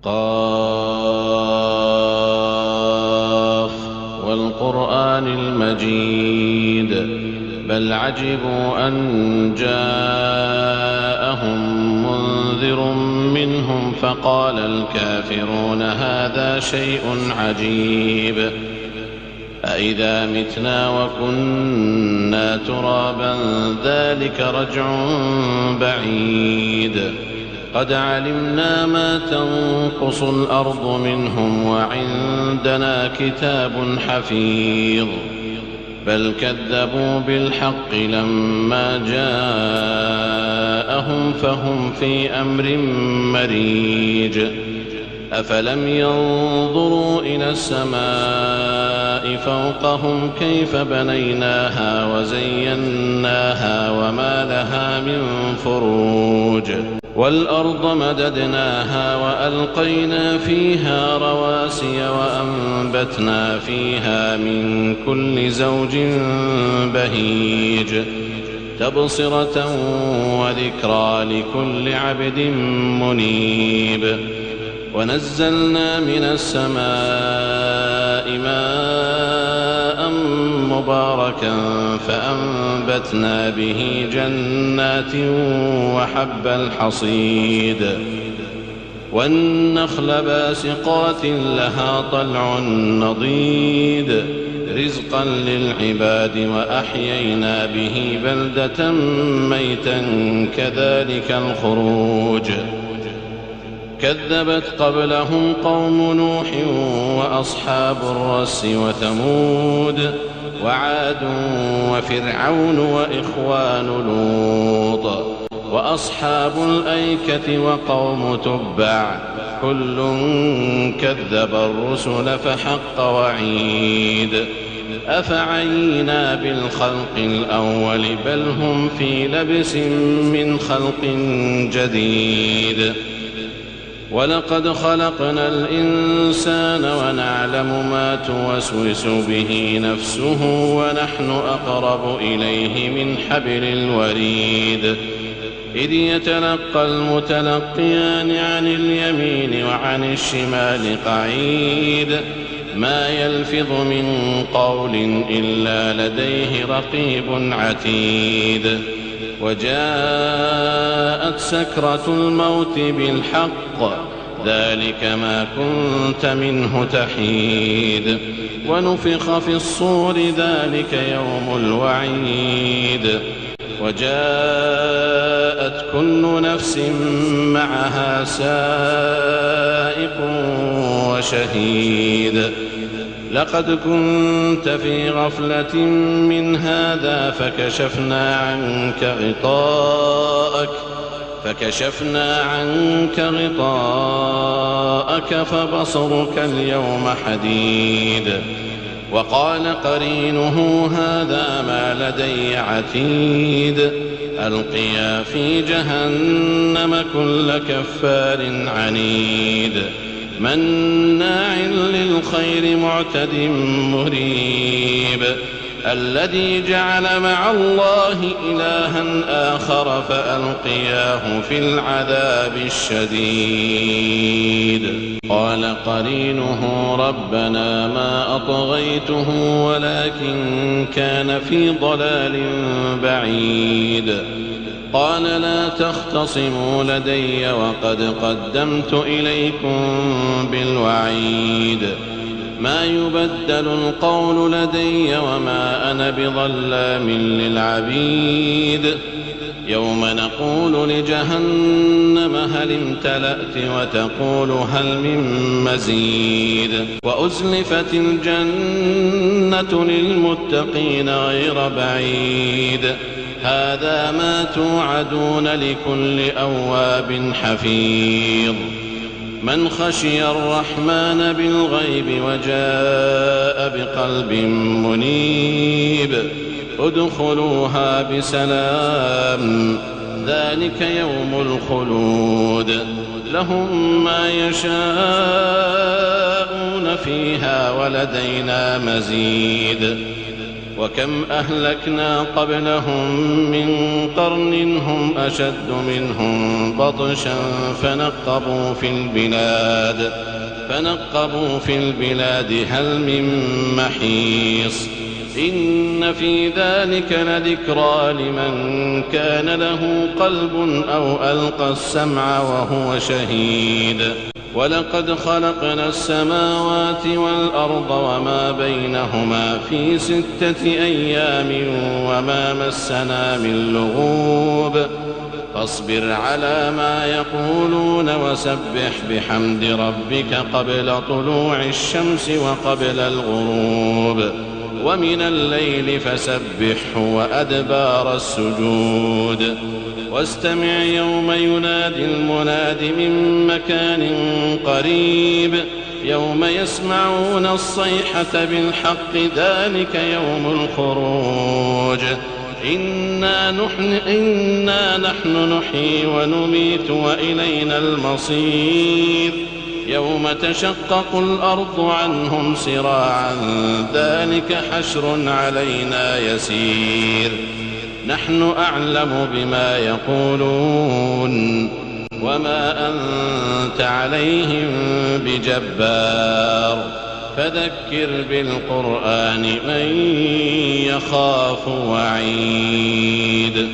قاف والقرآن المجيد بل عجبوا أن جاءهم منذر منهم فقال الكافرون هذا شيء عجيب أإذا متنا وكنا ترابا ذلك رجع بعيد قد علمنا ما تنقص الأرض منهم وعندنا كتاب حفيظ بل كذبوا بالحق لما جاءهم فهم في أمر مريج أفلم ينظروا إلى السماء فوقهم كيف بنيناها وزيناها وما لها من فروج والأرض مددناها وألقينا فيها رواسي وأنبتنا فيها من كل زوج بهيج تبصرة وذكرى لكل عبد منيب ونزلنا من السماء ماء مباركا فأنبتنا به جنات وحب الحصيد والنخل باسقات لها طلع نضيد رزقا للعباد وأحيينا به بلدة ميتا كذلك الخروج كذبت قبلهم قوم نوح وأصحاب الرس وثمود وعاد وفرعون وإخوان لوط وأصحاب الأيكة وقوم تبع كل كذب الرسل فحق وعيد أفعينا بالخلق الأول بل هم في لبس من خلق جديد ولقد خلقنا الإنسان ونعلم ما توسوس به نفسه ونحن أقرب إليه من حبل الوريد إذ يتلقى المتلقيان عن اليمين وعن الشمال قعيد ما يلفظ من قول إلا لديه رقيب عتيد وجاءت سكرة الموت بالحق ذلك ما كنت منه تحيد ونفخ في الصور ذلك يوم الوعيد وجاءت كل نفس معها سائق وشهيد لقد كنت في غفلة من هذا فكشفنا عنك غطاءك فبصرك اليوم حديد وقال قرينه هذا ما لدي عتيد ألقيا في جهنم كل كفار عنيد مناع للخير معتد مريب الذي جعل مع الله إلها آخر فألقياه في العذاب الشديد قال قرينه ربنا ما أطغيته ولكن كان في ضلال بعيد قال لا تختصموا لدي وقد قدمت إليكم بالوعيد ما يبدل القول لدي وما أنا بظلام للعبيد يوم نقول لجهنم هل امتلأت وتقول هل من مزيد وأزلفت الجنة للمتقين غير بعيد هذا ما توعدون لكل أواب حفيظ من خشي الرحمن بالغيب وجاء بقلب منيب ادخلوها بسلام ذلك يوم الخلود لهم ما يشاءون فيها ولدينا مزيد وكم أهلكنا قبلهم من قرن هم أشد منهم بطشا فنقبوا في البلاد هل من محيص إن في ذلك لذكرى لمن كان له قلب أو ألقى السمع وهو شهيد ولقد خلقنا السماوات والأرض وما بينهما في 6 أيام وما مسنا من لغوب فاصبر على ما يقولون وسبح بحمد ربك قبل طلوع الشمس وقبل الغروب ومن الليل فسبحه وأدبار السجود واستمع يوم ينادي المناد من مكان قريب يوم يسمعون الصيحة بالحق ذلك يوم الخروج إنا نحن نحيي ونميت وإلينا المصير يوم تشقق الأرض عنهم سراعا ذلك حشر علينا يسير نحن أعلم بما يقولون وما أنت عليهم بجبار فذكر بالقرآن من يخاف وعيد